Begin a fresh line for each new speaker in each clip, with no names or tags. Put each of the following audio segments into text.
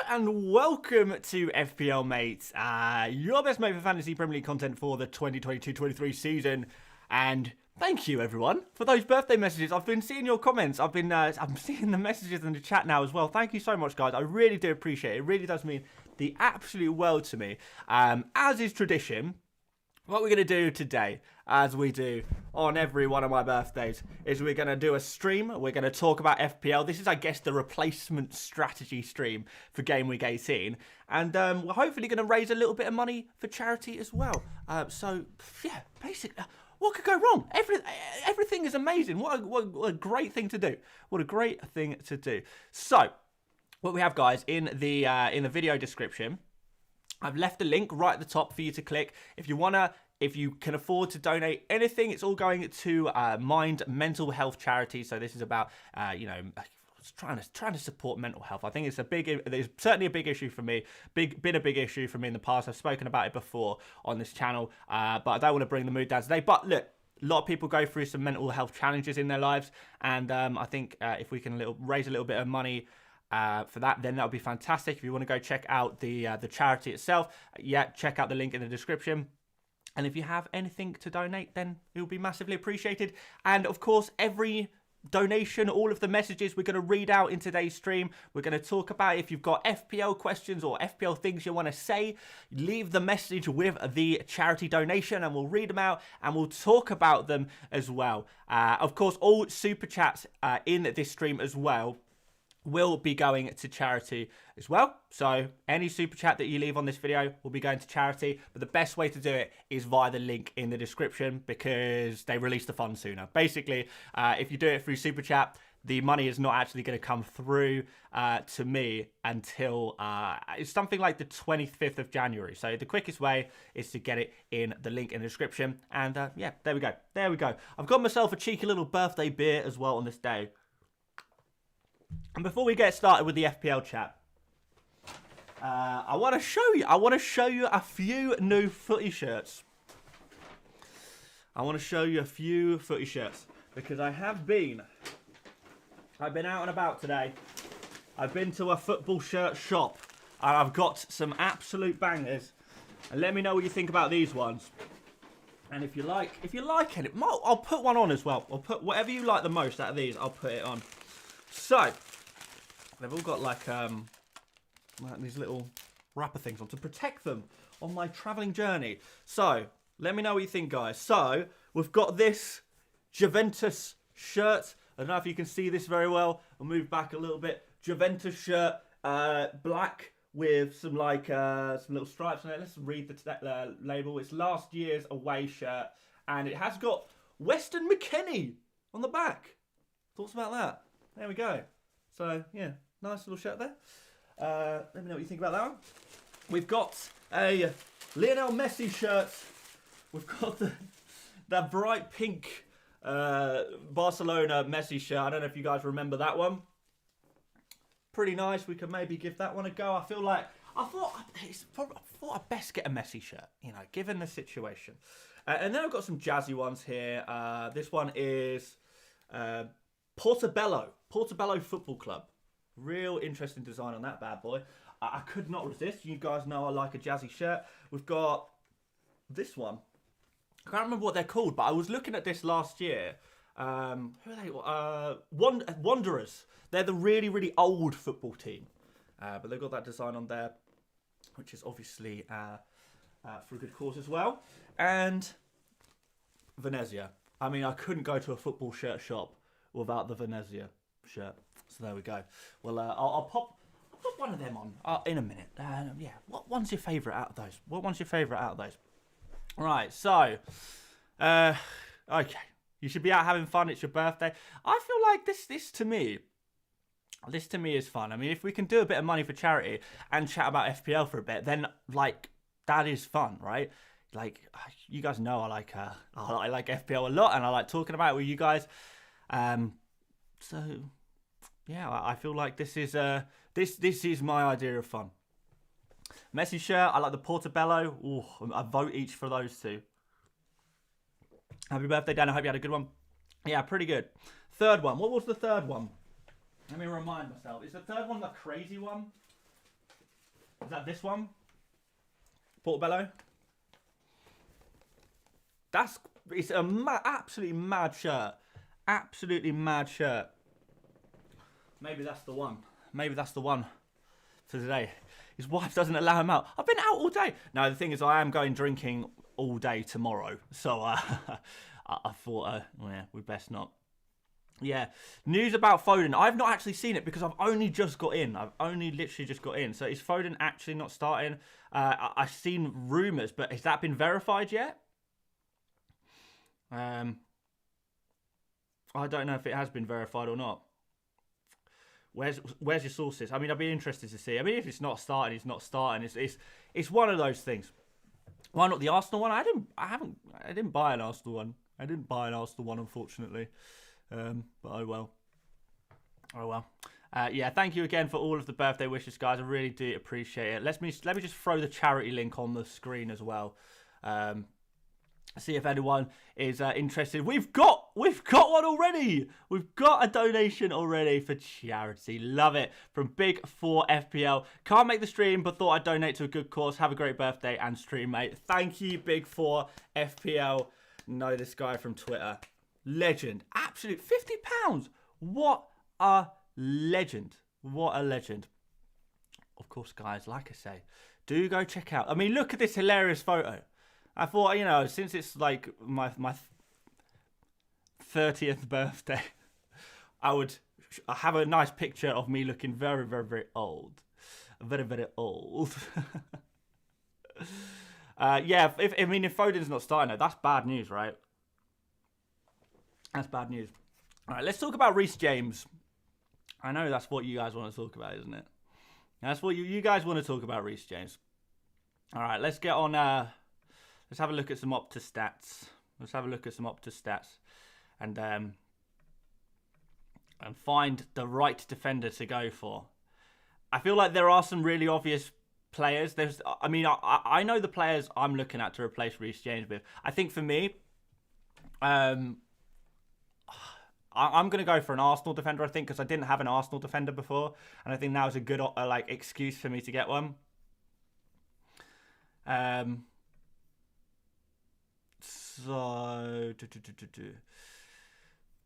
and welcome to FPL Mate, your best mate for fantasy Premier League content for the 2022-23 season. And thank you, everyone, for those birthday messages. I've been seeing your comments. I'm seeing the messages in the chat now as well. Thank you so much, guys. I really do appreciate it. It really does mean the absolute world to me. As is tradition, what we're going to do today, as we do on every one of my birthdays, is we're going to do a stream. We're going to talk about FPL. This is, I guess, the replacement strategy stream for Gameweek 18. And we're hopefully going to raise a little bit of money for charity as well. So, yeah, basically, what could go wrong? Everything is amazing. What a great thing to do. What a great thing to do. So, what we have, guys, in the video description, I've left a link right at the top for you to click. If you can afford to donate anything, it's all going to Mind Mental Health Charity. So this is about, trying to support mental health. I think it's certainly a big issue for me. Been a big issue for me in the past. I've spoken about it before on this channel, but I don't want to bring the mood down today. But look, a lot of people go through some mental health challenges in their lives, and I think if we can raise a little bit of money for that, then that would be fantastic. If you want to go check out the charity itself, check out the link in the description. And if you have anything to donate, then it will be massively appreciated. And of course, every donation, all of the messages we're going to read out in today's stream. We're going to talk about if you've got FPL questions or FPL things you want to say, leave the message with the charity donation and we'll read them out and we'll talk about them as well. Of course, all super chats in this stream as well will be going to charity as well. So any super chat that you leave on this video will be going to charity, but the best way to do it is via the link in the description because they release the funds sooner. Basically, if you do it through super chat, the money is not actually going to come through to me until it's something like the 25th of January. So the quickest way is to get it in the link in the description. And yeah, there we go. There we go. I've got myself a cheeky little birthday beer as well on this day. And before we get started with the FPL chat, I want to show you a few new footy shirts. I want to show you a few footy shirts because I've been out and about today. I've been to a football shirt shop and I've got some absolute bangers. And let me know what you think about these ones. And if you like any, I'll put one on as well. I'll put whatever you like the most out of these. I'll put it on. So, they've all got like these little wrapper things on to protect them on my travelling journey. So, let me know what you think, guys. So, we've got this Juventus shirt. I don't know if you can see this very well. I'll move back a little bit. Juventus shirt, black with some some little stripes on it. Let's read the label. It's last year's away shirt. And it has got Weston McKennie on the back. Thoughts about that? There we go. So, yeah, nice little shirt there. Let me know what you think about that one. We've got a Lionel Messi shirt. We've got that bright pink Barcelona Messi shirt. I don't know if you guys remember that one. Pretty nice. We could maybe give that one a go. I thought I'd best get a Messi shirt, given the situation. And then I've got some jazzy ones here. This one is Portobello Football Club. Real interesting design on that bad boy. I could not resist. You guys know I like a jazzy shirt. We've got this one. I can't remember what they're called, but I was looking at this last year. Who are they? Wanderers. They're the really, really old football team. But they've got that design on there, which is obviously for a good cause as well. And Venezia. I mean, I couldn't go to a football shirt shop without the Venezia shirt. So there we go. Well, I'll pop one of them on in a minute. Yeah, what one's your favourite out of those? What one's your favourite out of those? Right, so, okay. You should be out having fun. It's your birthday. I feel like this to me is fun. I mean, if we can do a bit of money for charity and chat about FPL for a bit, then, that is fun, right? You guys know I like FPL a lot and I like talking about it with you guys. So, yeah, I feel like this is my idea of fun. Messi shirt, I like the Portobello. Ooh, I vote each for those two. Happy birthday, Dan. I hope you had a good one. Yeah, pretty good. Third one. What was the third one? Let me remind myself. Is the third one the crazy one? Is that this one? Portobello? It's a absolutely mad shirt. Absolutely mad shirt. Maybe that's the one. Maybe that's the one for today. His wife doesn't allow him out. I've been out all day. No, the thing is, I am going drinking all day tomorrow. So I thought, yeah, we best not. Yeah, news about Foden. I've not actually seen it because I've only just got in. I've only literally just got in. So is Foden actually not starting? I've seen rumours, but has that been verified yet? I don't know if it has been verified or not. Where's your sources? I mean, I'd be interested to see. I mean, if it's not starting, it's not starting. It's one of those things. Why not the Arsenal one? I didn't buy an Arsenal one. I didn't buy an Arsenal one, unfortunately. But oh well. Oh well. Yeah, thank you again for all of the birthday wishes, guys. I really do appreciate it. Let me just throw the charity link on the screen as well. See if anyone is interested. We've got one already. We've got a donation already for charity. Love it. From Big 4 FPL. Can't make the stream, but thought I'd donate to a good cause. Have a great birthday and stream, mate. Thank you, Big 4 FPL. Know this guy from Twitter. Legend. Absolute £50. What a legend. What a legend. Of course, guys, like I say, do go check out. I mean, look at this hilarious photo. I thought, you know, since it's like my 30th birthday, I have a nice picture of me looking very, very, very old. Very, very old. Yeah, if Foden's not starting, that's bad news, right? That's bad news. All right, let's talk about Reece James. I know that's what you guys want to talk about, isn't it? That's what you guys want to talk about, Reece James. All right, let's get on. Let's have a look at some Opta stats. Let's have a look at some Opta stats, and find the right defender to go for. I feel like there are some really obvious players. I know the players I'm looking at to replace Reece James with. I think for me, I'm going to go for an Arsenal defender, I think, because I didn't have an Arsenal defender before. And I think now is a good excuse for me to get one.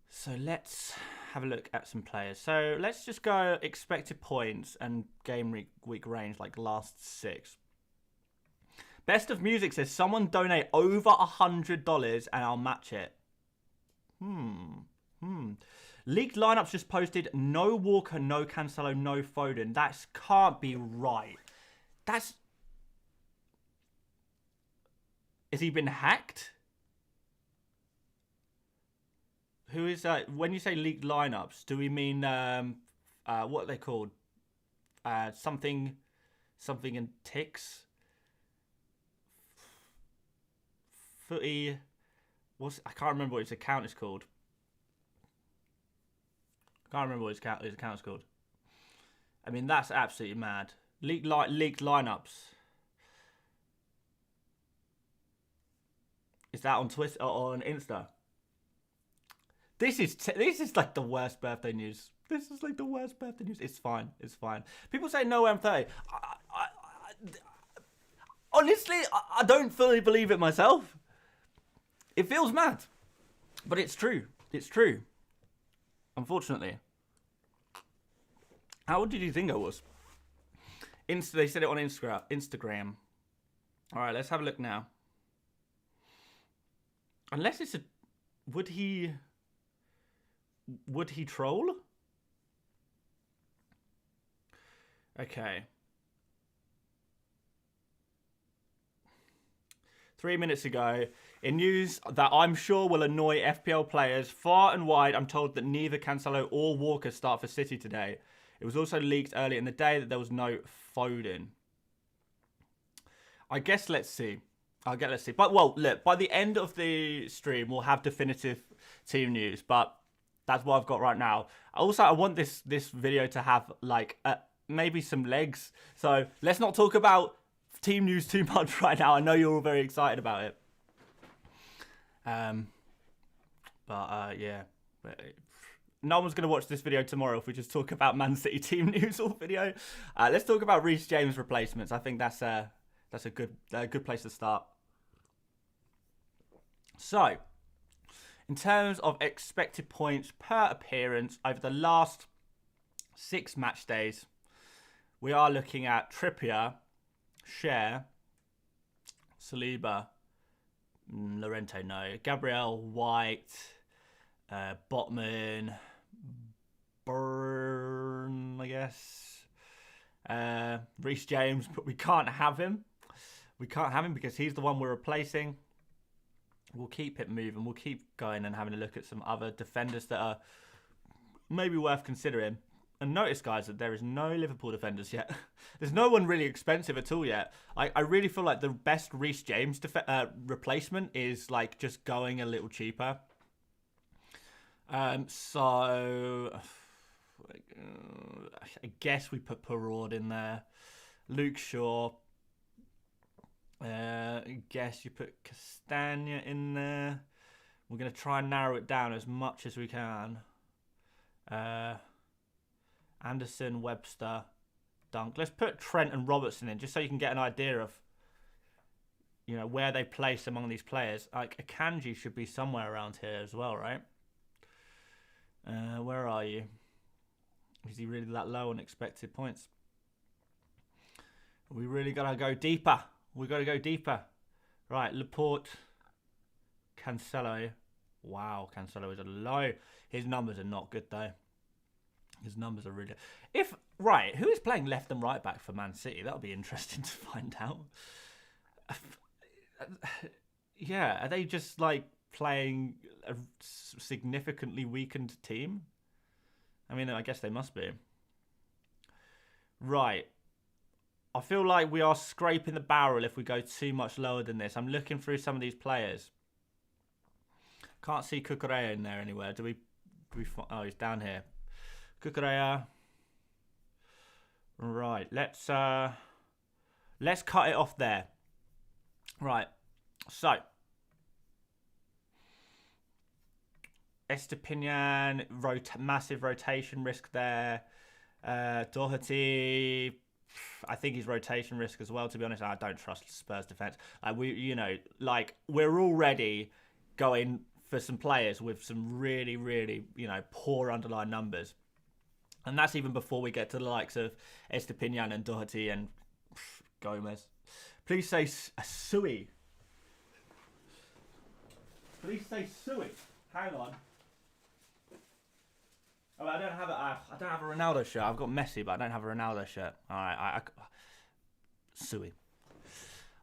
So let's have a look at some players. So let's just go expected points and game week range, like last 6. Best of Music says, someone donate over $100 and I'll match it. Leaked lineups just posted. No Walker, no Cancelo, no Foden. That can't be right. Has he been hacked? Who is that? When you say leaked lineups, do we mean what are they called? Something in ticks. Footy. I can't remember what his account is called. I can't remember what his account is called. I mean, that's absolutely mad. Leaked lineups. Is that on Twitter or on Insta? This is like the worst birthday news. This is like the worst birthday news. It's fine. It's fine. People say no M30. Honestly, I don't fully believe it myself. It feels mad, but it's true. It's true. Unfortunately. How old did you think I was? They said it on Instagram. All right, let's have a look now. Unless it's a... Would he troll? Okay. 3 minutes ago, in news that I'm sure will annoy FPL players far and wide, I'm told that neither Cancelo or Walker start for City today. It was also leaked earlier in the day that there was no Foden. I guess let's see. Let's see. But, well, look, by the end of the stream, we'll have definitive team news. But that's what I've got right now. Also, I want this video to have, like, maybe some legs. So let's not talk about team news too much right now. I know you're all very excited about it. Yeah. no one's going to watch this video tomorrow if we just talk about Man City team news all video. Let's talk about Reece James replacements. I think that's a good place to start. So, in terms of expected points per appearance over the last 6 match days, we are looking at Trippier, Cher, Saliba, Llorente, no, Gabriel, White, Botman, Burn, I guess, Reece James, but we can't have him. We can't have him because he's the one we're replacing. We'll keep it moving. We'll keep going and having a look at some other defenders that are maybe worth considering. And notice, guys, that there is no Liverpool defenders yet. There's no one really expensive at all yet. I really feel like the best Reece James replacement is like just going a little cheaper. So I guess we put Perraud in there. Luke Shaw. I guess you put Castagna in there. We're going to try and narrow it down as much as we can. Anderson, Webster, Dunk. Let's put Trent and Robertson in just so you can get an idea of, you know, where they place among these players. Like Akanji should be somewhere around here as well, right? Where are you? Is he really that low on expected points? We really got to go deeper. We got to go deeper. Right, Laporte, Cancelo. Wow, Cancelo is a low. His numbers are not good though. His numbers are really... Right, who is playing left and right back for Man City? That'll be interesting to find out. Yeah, are they just like playing a significantly weakened team? I mean, I guess they must be. Right. I feel like we are scraping the barrel if we go too much lower than this. I'm looking through some of these players. Can't see Cucurella in there anywhere. Do we oh, he's down here. Cucurella. Right, let's cut it off there. Right, so Estepinian, massive rotation risk there. Doherty, I think he's rotation risk as well. To be honest, I don't trust Spurs defense. We're already going for some players with some really, really, poor underlying numbers. And that's even before we get to the likes of Estepinian and Doherty and Gomez. Please say Sui. Please say Sui. Hang on. Oh, I don't have a Ronaldo shirt. I've got Messi, but I don't have a Ronaldo shirt. All right, Sui.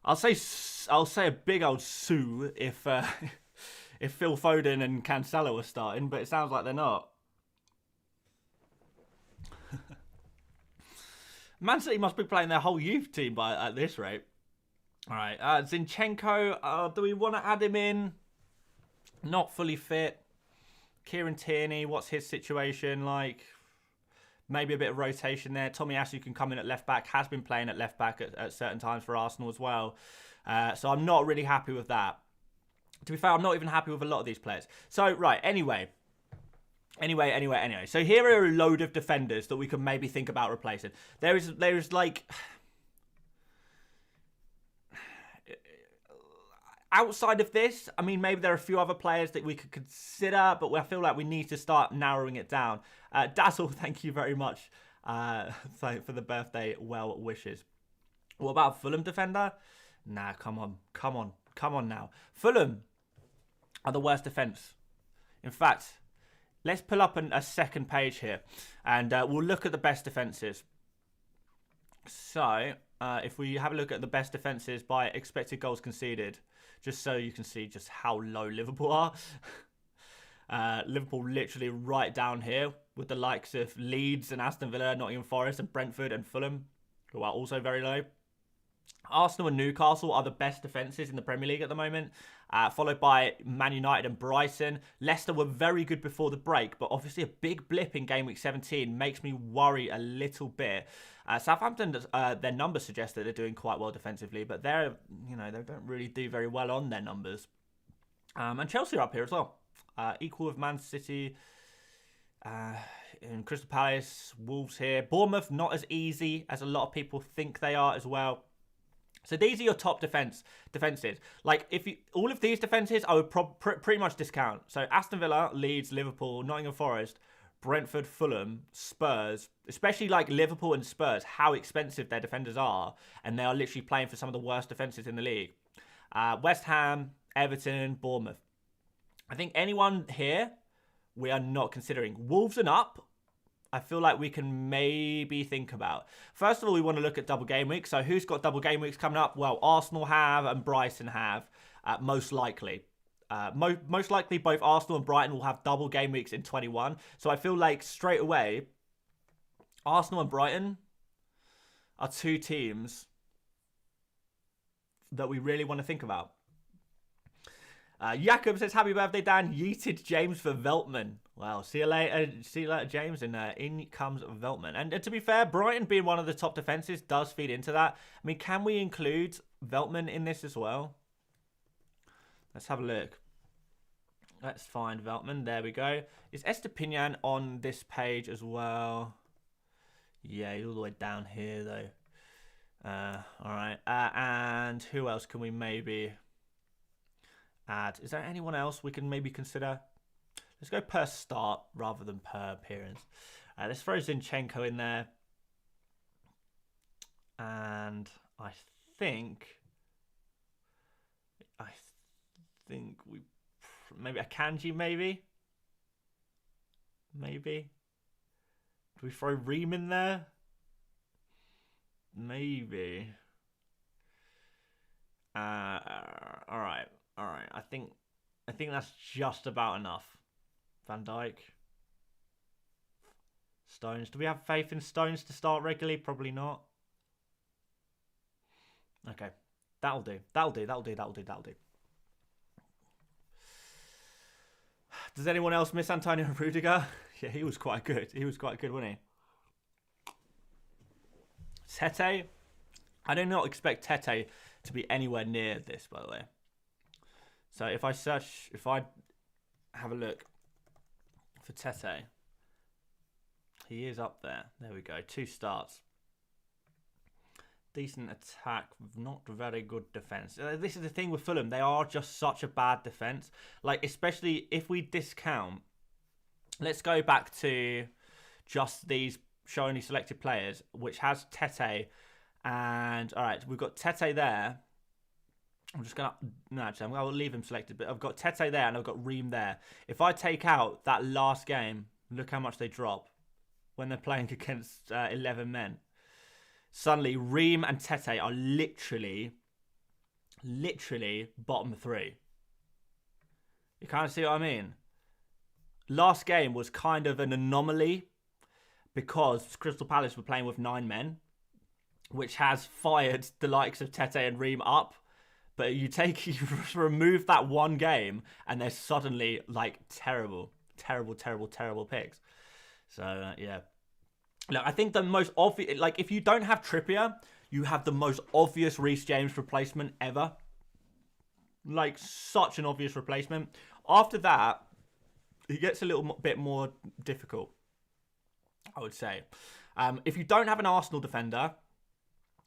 I'll say a big old Sue if Phil Foden and Cancelo are starting, but it sounds like they're not. Man City must be playing their whole youth team at this rate. All right, Zinchenko, do we want to add him in? Not fully fit. Kieran Tierney, what's his situation like? Maybe a bit of rotation there. Tomiyasu can come in at left back, has been playing at left back at certain times for Arsenal as well. So I'm not really happy with that. To be fair, I'm not even happy with a lot of these players. So, right, anyway. So here are a load of defenders that we can maybe think about replacing. There is like... Outside of this, I mean, maybe there are a few other players that we could consider, but I feel like we need to start narrowing it down. Dazzle, thank you very much for the birthday well wishes. What about Fulham defender? Nah, come on now. Fulham are the worst defence. In fact, let's pull up a second page here, and we'll look at the best defences. So, if we have a look at the best defences by expected goals conceded, just so you can see just how low Liverpool are. Liverpool literally right down here with the likes of Leeds and Aston Villa, Nottingham Forest and Brentford and Fulham, who are also very low. Arsenal and Newcastle are the best defences in the Premier League at the moment, followed by Man United and Brighton. Leicester were very good before the break, but obviously a big blip in Gameweek 17 makes me worry a little bit. Southampton, their numbers suggest that they're doing quite well defensively, but they don't really do very well on their numbers. And Chelsea are up here as well, equal with Man City. In Crystal Palace, Wolves here. Bournemouth, not as easy as a lot of people think they are as well. So these are your top defenses. Like, if you all of these defenses, I would pretty much discount. So Aston Villa, Leeds, Liverpool, Nottingham Forest, Brentford, Fulham, Spurs, especially like Liverpool and Spurs, how expensive their defenders are, and they are literally playing for some of the worst defenses in the league. West Ham, Everton, Bournemouth. I think anyone here we are not considering. Wolves and up, I feel like we can maybe think about. First of all, we want to look at double game weeks. So who's got double game weeks coming up? Well, Arsenal have and Brighton have, most likely. Most likely both Arsenal and Brighton will have double game weeks in 21. So I feel like straight away, Arsenal and Brighton are two teams that we really want to think about. Jakob says, happy birthday, Dan. Yeeted James for Veltman. Wow, see you later, James. And in comes Veltman. And to be fair, Brighton being one of the top defences does feed into that. I mean, can we include Veltman in this as well? Let's have a look. Let's find Veltman. There we go. Is Estepinian on this page as well? Yeah, he's all the way down here, though. All right. And who else can we maybe add? Is there anyone else we can maybe consider? Let's go per start rather than per appearance. Let's throw Zinchenko in there. And I think we maybe a Kanji, maybe. Do we throw Ream in there? Maybe. All right. I think that's just about enough. Van Dijk. Stones. Do we have faith in Stones to start regularly? Probably not. Okay. That'll do. Does anyone else miss Antonio Rudiger? Yeah, he was quite good. Wasn't he? Tete. I do not expect Tete to be anywhere near this, by the way. So if I have a look for Tete, he is up there. There we go. 2 starts. Decent attack, not very good defense. This is the thing with Fulham. They are just such a bad defense. Like, especially if we discount. Let's go back to just these show only selected players, which has Tete. And, all right, we've got Tete there. I'm just going to... No, actually, I'll leave him selected. But I've got Tete there and I've got Ream there. If I take out that last game, look how much they drop when they're playing against 11 men. Suddenly, Ream and Tete are literally bottom 3. You kind of see what I mean? Last game was kind of an anomaly because Crystal Palace were playing with 9 men, which has fired the likes of Tete and Ream up. But you remove that one game and they're suddenly like terrible picks. So, yeah. Look, I think the most obvious, like, if you don't have Trippier, you have the most obvious Reece James replacement ever. Like, such an obvious replacement. After that, it gets a little bit more difficult, I would say. If you don't have an Arsenal defender,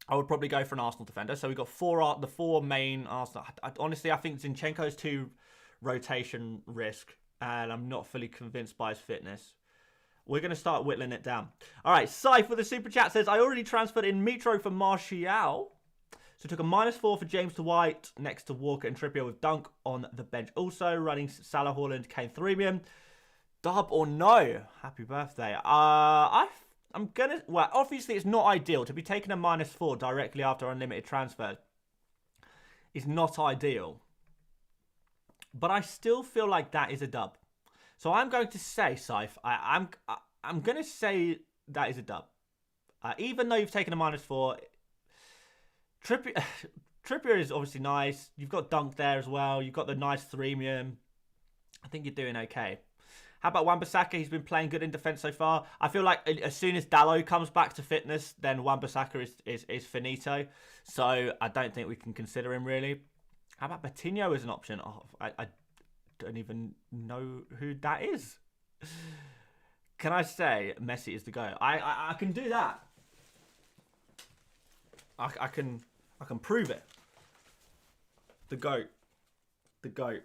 I would probably go for an Arsenal defender. So we've got the 4 main Arsenal. Honestly, I think Zinchenko's too rotation risk, and I'm not fully convinced by his fitness. We're going to start whittling it down. All right, Saif with the super chat says, I already transferred in Mitro for Martial. So took a -4 for James to White next to Walker and Trippier with Dunk on the bench. Also running Salah, Haaland, Kane, 3 Dub or no? Happy birthday. I'm going to... Well, obviously it's not ideal. To be taking a -4 directly after unlimited transfers is not ideal. But I still feel like that is a dub. So I'm going to say, Saif, I'm going to say that is a dub. Even though you've taken a -4, Trippier is obviously nice. You've got Dunk there as well. You've got the nice 3. I think you're doing okay. How about Wan-Bissaka? He's been playing good in defence so far. I feel like as soon as Dalot comes back to fitness, then Wan-Bissaka is finito. So I don't think we can consider him really. How about Coutinho as an option? Oh, I don't even know who that is. Can I say Messi is the GOAT? I can do that. I can prove it. The GOAT. The GOAT.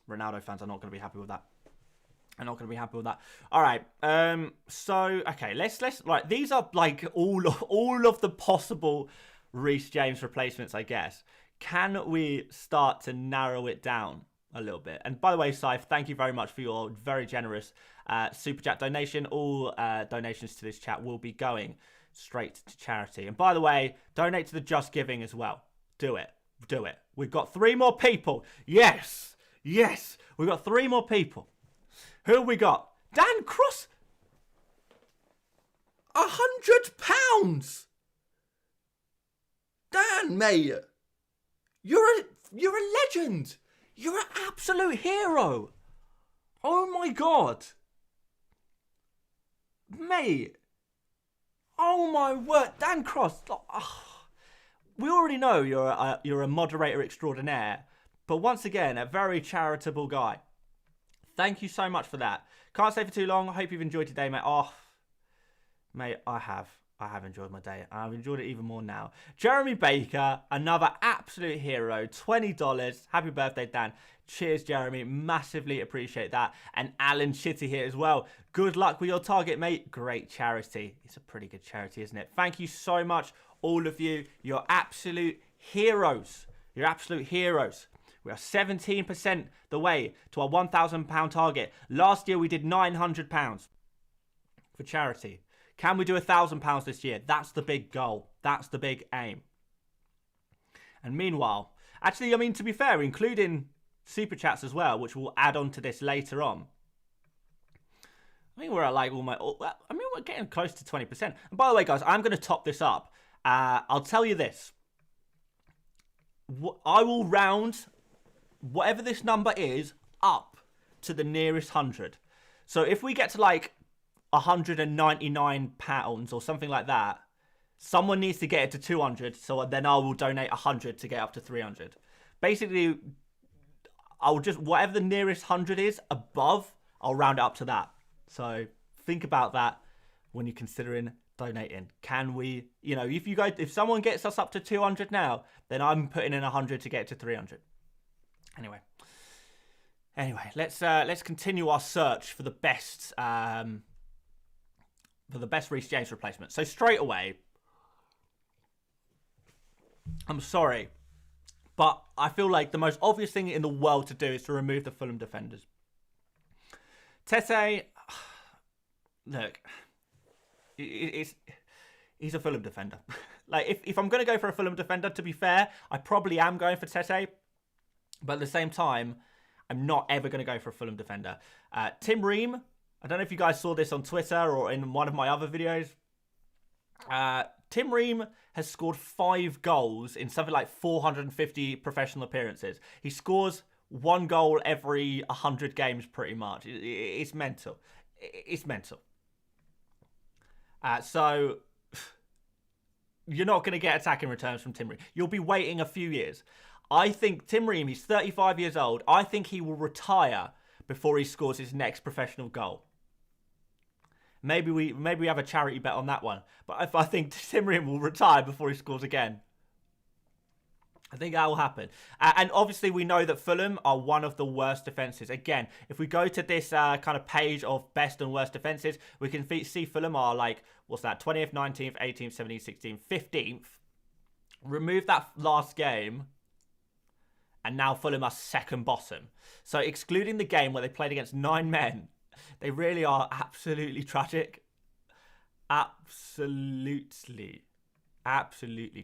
Ronaldo fans are not going to be happy with that. I'm not going to be happy with that. All right. So okay, let's right. These are like all of the possible Reece James replacements, I guess. Can we start to narrow it down a little bit? And by the way, Saif, thank you very much for your very generous super chat donation. All donations to this chat will be going straight to charity. And by the way, donate to the Just Giving as well. Do it. Do it. We've got 3 more people. Yes. Yes. We've got 3 more people. Who have we got? Dan Cross. £100. Dan, mate. You're a legend. You're an absolute hero. Oh my God. Mate. Oh my word. Dan Cross. We already know you're a moderator extraordinaire. But once again, a very charitable guy. Thank you so much for that. Can't stay for too long. I hope you've enjoyed today, mate. Oh, mate, I have enjoyed my day. I've enjoyed it even more now. Jeremy Baker, another absolute hero. $20. Happy birthday, Dan. Cheers, Jeremy. Massively appreciate that. And Alan Chitty here as well. Good luck with your target, mate. Great charity. It's a pretty good charity, isn't it? Thank you so much, all of you. You're absolute heroes. You're absolute heroes. We are 17% the way to our £1,000 target. Last year, we did £900 for charity. Can we do £1,000 this year? That's the big goal. That's the big aim. And meanwhile, actually, I mean, to be fair, including super chats as well, which we'll add on to this later on. I think we're at like we're getting close to 20%. And by the way, guys, I'm going to top this up. I'll tell you this. I will round whatever this number is up to the nearest 100. So if we get to like £199 or something like that, someone needs to get it to 200. So then I will donate 100 to get up to 300. Basically, I'll just, whatever the nearest 100 is above, I'll round it up to that. So think about that when you're considering donating. Can we, if someone gets us up to 200 now, then I'm putting in 100 to get to 300. Anyway, let's continue our search for the best Reece James replacement. So straight away, I'm sorry, but I feel like the most obvious thing in the world to do is to remove the Fulham defenders. Tete, look, he's a Fulham defender. Like, if I'm going to go for a Fulham defender, to be fair, I probably am going for Tete. But at the same time, I'm not ever going to go for a Fulham defender. Tim Ream, I don't know if you guys saw this on Twitter or in one of my other videos. Tim Ream has scored 5 goals in something like 450 professional appearances. He scores 1 goal every 100 games pretty much. It's mental. It's mental. So you're not going to get attacking returns from Tim Ream. You'll be waiting a few years. I think Tim Ream, he's 35 years old. I think he will retire before he scores his next professional goal. Maybe we have a charity bet on that one. But I think Tim Ream will retire before he scores again. I think that will happen. And obviously we know that Fulham are one of the worst defences. Again, if we go to this kind of page of best and worst defences, we can see Fulham are like, what's that, 20th, 19th, 18th, 17th, 16th, 15th. Remove that last game, and now Fulham are second bottom. So excluding the game where they played against 9 men, they really are absolutely tragic. Absolutely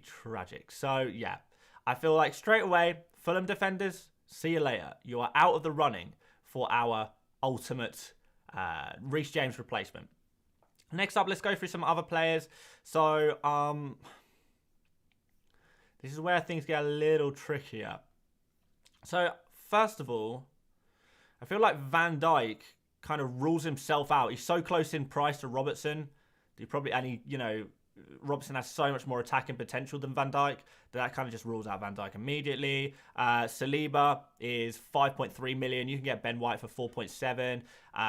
tragic. So, yeah. I feel like straight away, Fulham defenders, see you later. You are out of the running for our ultimate Reece James replacement. Next up, let's go through some other players. So, this is where things get a little trickier. So, first of all, I feel like Van Dijk kind of rules himself out. He's so close in price to Robertson. He probably, and he, Robertson has so much more attacking potential than Van Dijk that kind of just rules out Van Dijk immediately. Saliba is 5.3 million. You can get Ben White for 4.7.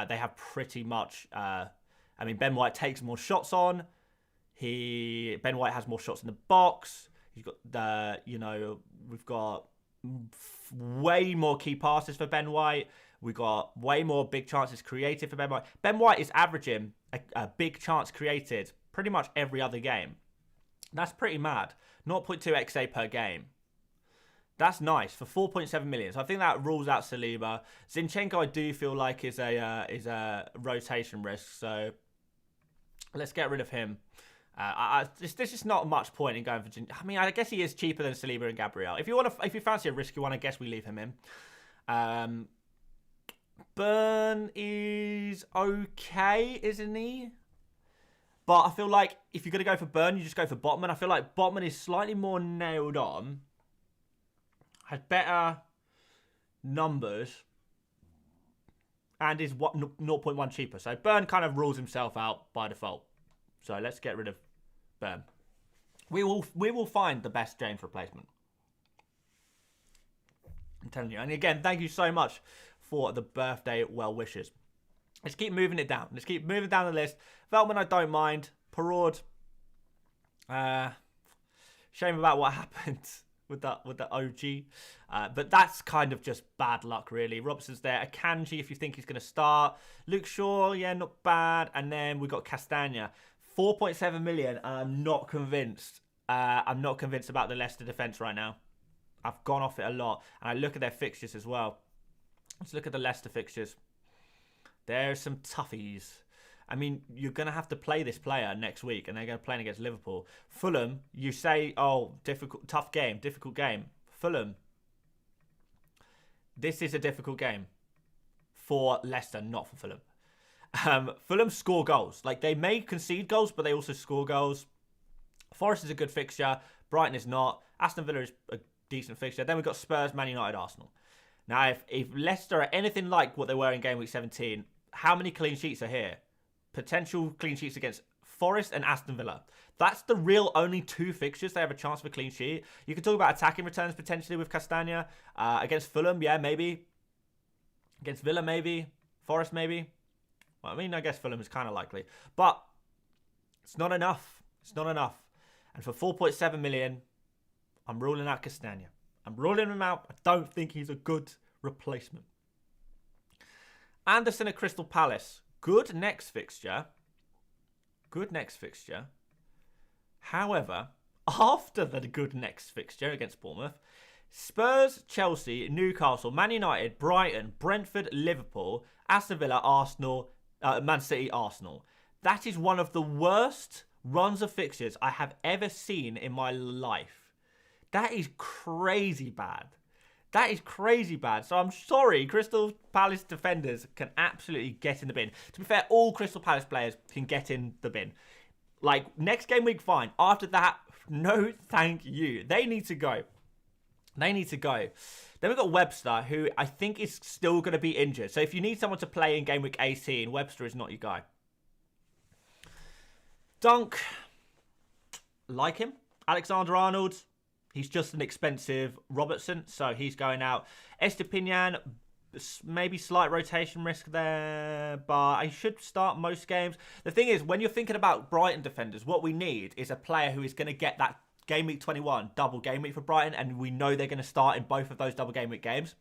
They have pretty much. I mean, Ben White takes more shots on. Ben White has more shots in the box. He's got we've got way more key passes for Ben White. We've got way more big chances created for Ben White. Ben White is averaging a big chance created pretty much every other game. That's pretty mad. 0.2 XA per game. That's nice for 4.7 million. So I think that rules out Saliba. Zinchenko, I do feel like is a rotation risk. So let's get rid of him. There's just not much point in going for. I mean, I guess he is cheaper than Saliba and Gabriel. If you fancy a risky one, I guess we leave him in. Burn is okay, isn't he? But I feel like if you're going to go for Burn, you just go for Botman. I feel like Botman is slightly more nailed on. Has better numbers. And is 0.1 cheaper. So Burn kind of rules himself out by default. So let's get rid of Burn. We will find the best James replacement. I'm telling you. And again, thank you so much for the birthday well wishes. Let's keep moving it down. Let's keep moving down the list. Veltman, I don't mind. Perraud. Shame about what happened with the OG. But that's kind of just bad luck, really. Robertson's there. Akanji, if you think he's going to start. Luke Shaw, yeah, not bad. And then we've got Castagna. 4.7 million. I'm not convinced. I'm not convinced about the Leicester defence right now. I've gone off it a lot. And I look at their fixtures as well. Let's look at the Leicester fixtures. There's some toughies. I mean, you're going to have to play this player next week, and they're going to play against Liverpool. Fulham, you say, oh, difficult game. Fulham, this is a difficult game for Leicester, not for Fulham. Fulham score goals. Like, they may concede goals, but they also score goals. Forest is a good fixture. Brighton is not. Aston Villa is a decent fixture. Then we've got Spurs, Man United, Arsenal. Now, if Leicester are anything like what they were in Game Week 17, how many clean sheets are here? Potential clean sheets against Forest and Aston Villa. That's the real only two fixtures they have a chance for a clean sheet. You can talk about attacking returns potentially with Castagna. Against Fulham, yeah, maybe. Against Villa, maybe. Forest, maybe. Well, I mean, I guess Fulham is kind of likely. But it's not enough. It's not enough. And for 4.7 million, I'm ruling out Castagna. I'm ruling him out. I don't think he's a good replacement. Anderson at Crystal Palace. Good next fixture. Good next fixture. However, after the good next fixture against Bournemouth, Spurs, Chelsea, Newcastle, Man United, Brighton, Brentford, Liverpool, Aston Villa, Arsenal, Man City, Arsenal. That is one of the worst runs of fixtures I have ever seen in my life. That is crazy bad. That is crazy bad. So I'm sorry, Crystal Palace defenders can absolutely get in the bin. To be fair, all Crystal Palace players can get in the bin. Like, next game week, fine. After that, no thank you. They need to go. They need to go. Then we've got Webster, who I think is still going to be injured. So if you need someone to play in game week 18, Webster is not your guy. Dunk. Like him. Alexander-Arnold. He's just an expensive Robertson, so he's going out. Estepinian, maybe slight rotation risk there, but I should start most games. The thing is, when you're thinking about Brighton defenders, what we need is a player who is going to get that Game Week 21 double game week for Brighton, and we know they're going to start in both of those double game week games.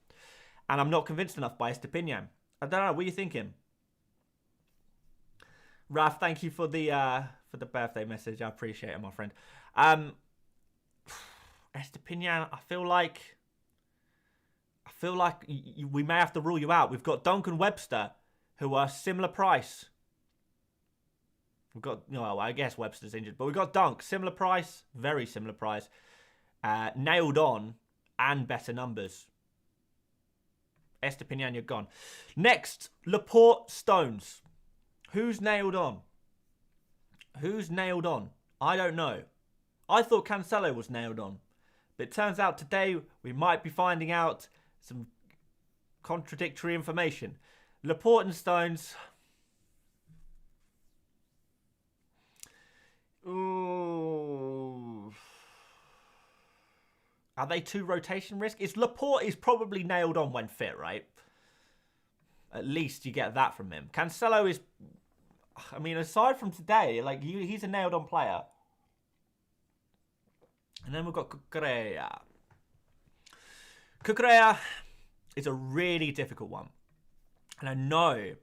And I'm not convinced enough by Estepinian. I don't know, what are you thinking? Raf, thank you for the birthday message. I appreciate it, my friend. Estepinian, I feel like we may have to rule you out. We've got Duncan Webster, who are similar price. We've got, well, I guess Webster's injured, but we've got Dunk, similar price, very similar price, nailed on, and better numbers. Estepinian, you're gone. Next, Laporte Stones. Who's nailed on? Who's nailed on? I don't know. I thought Cancelo was nailed on. But it turns out today we might be finding out some contradictory information. Laporte and Stones. Ooh, Are they too rotation risk? Laporte is probably nailed on when fit, right? At least you get that from him. Cancelo is, I mean, aside from today, like he's a nailed on player. And then we've got Cucurella. Cucurella is a really difficult one. And I know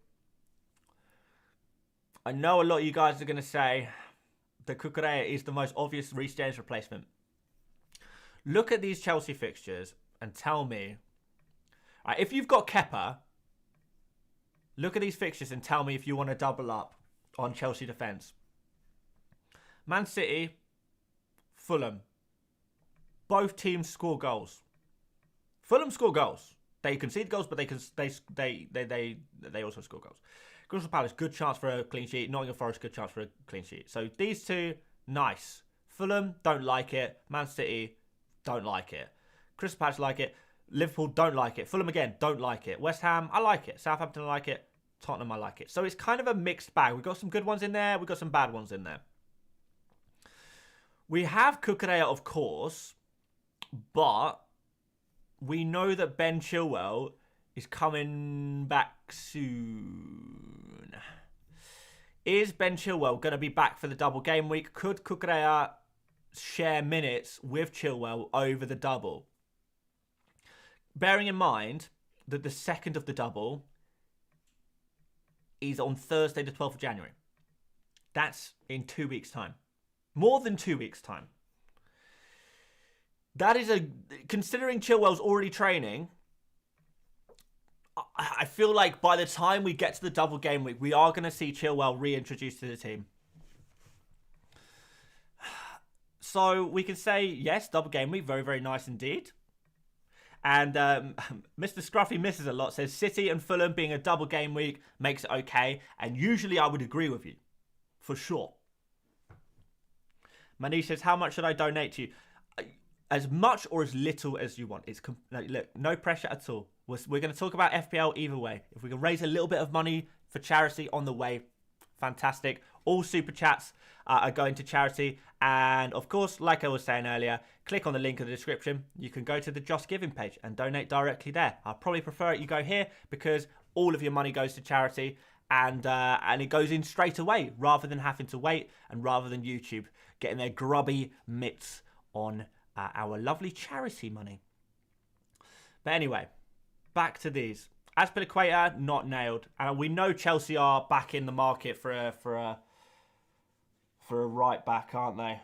a lot of you guys are going to say that Cucurella is the most obvious Reece James replacement. Look at these Chelsea fixtures and tell me, right, if you've got Kepa, look at these fixtures and tell me if you want to double up on Chelsea defence. Man City, Fulham. Both teams score goals. Fulham score goals. They concede goals, but they also score goals. Crystal Palace, good chance for a clean sheet. Nottingham Forest, good chance for a clean sheet. So these two, nice. Fulham, don't like it. Man City, don't like it. Crystal Palace, like it. Liverpool, don't like it. Fulham, again, don't like it. West Ham, I like it. Southampton, I like it. Tottenham, I like it. So it's kind of a mixed bag. We've got some good ones in there. We've got some bad ones in there. We have Cucurella, of course, but we know that Ben Chilwell is coming back soon. Is Ben Chilwell going to be back for the double game week? Could Cucurella share minutes with Chilwell over the double? Bearing in mind that the second of the double is on Thursday, the 12th of January. That's in 2 weeks' time. More than 2 weeks' time. That is considering Chilwell's already training, I feel like by the time we get to the double game week, we are going to see Chilwell reintroduced to the team. So we can say, yes, double game week, very, very nice indeed. And Mr. Scruffy misses a lot, says City and Fulham being a double game week makes it okay. And usually I would agree with you, for sure. Manish says, how much should I donate to you? As much or as little as you want. It's look, no pressure at all. We're going to talk about FPL either way. If we can raise a little bit of money for charity on the way, fantastic. All super chats are going to charity. And of course, like I was saying earlier, click on the link in the description. You can go to the Just Giving page and donate directly there. I'd probably prefer it you go here because all of your money goes to charity and it goes in straight away rather than having to wait and rather than YouTube getting their grubby mitts on our lovely charity money. But anyway, back to these. Azpilicueta, not nailed. And we know Chelsea are back in the market for a right back, aren't they?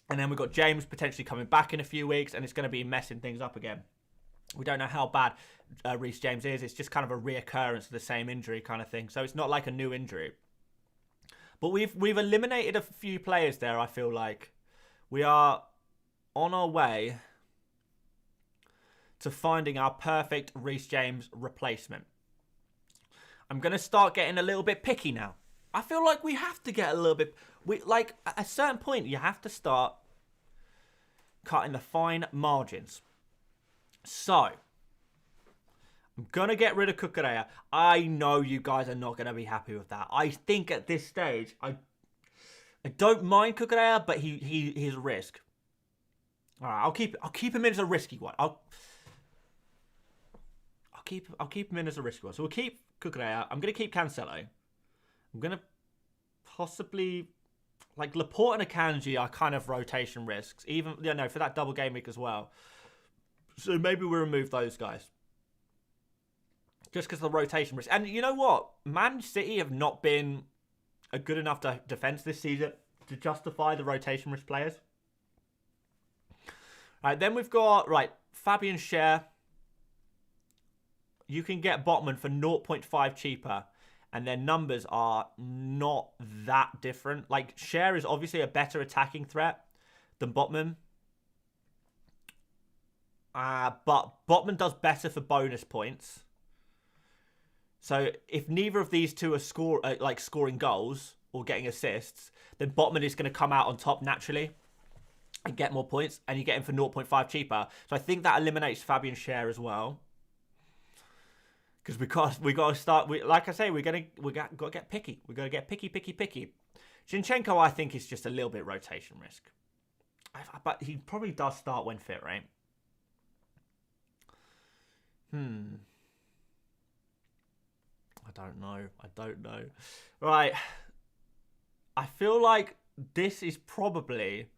And then we've got James potentially coming back in a few weeks, and it's going to be messing things up again. We don't know how bad Reece James is. It's just kind of a reoccurrence of the same injury kind of thing. So it's not like a new injury. But we've eliminated a few players there, I feel like. We are on our way to finding our perfect Reece James replacement. I'm going to start getting a little bit picky now. I feel like we have to get a little bit... Like, at a certain point, you have to start cutting the fine margins. So, I'm going to get rid of Cucurella. I know you guys are not going to be happy with that. I think at this stage, I don't mind Cucurella, but he's a risk. All right, I'll keep him in as a risky one. I'll keep him in as a risky one. So we'll keep Cucurella. I'm going to keep Cancelo. I'm going to possibly... Like, Laporte and Akanji are kind of rotation risks. Even, for that double game week as well. So maybe we remove those guys. Just because of the rotation risk. And you know what? Man City have not been a good enough defence this season to justify the rotation risk players. Right, then we've got, Fabian Schär. You can get Botman for 0.5 cheaper. And their numbers are not that different. Like, Schär is obviously a better attacking threat than Botman. But Botman does better for bonus points. So if neither of these two are scoring goals or getting assists, then Botman is going to come out on top naturally and get more points. And you get him for 0.5 cheaper. So I think that eliminates Fabian Schär as well. Because we got to start. Like I say, we got to get picky. We got to get picky. Zinchenko, I think, is just a little bit rotation risk. But he probably does start when fit, right? I don't know. Right. I feel like this is probably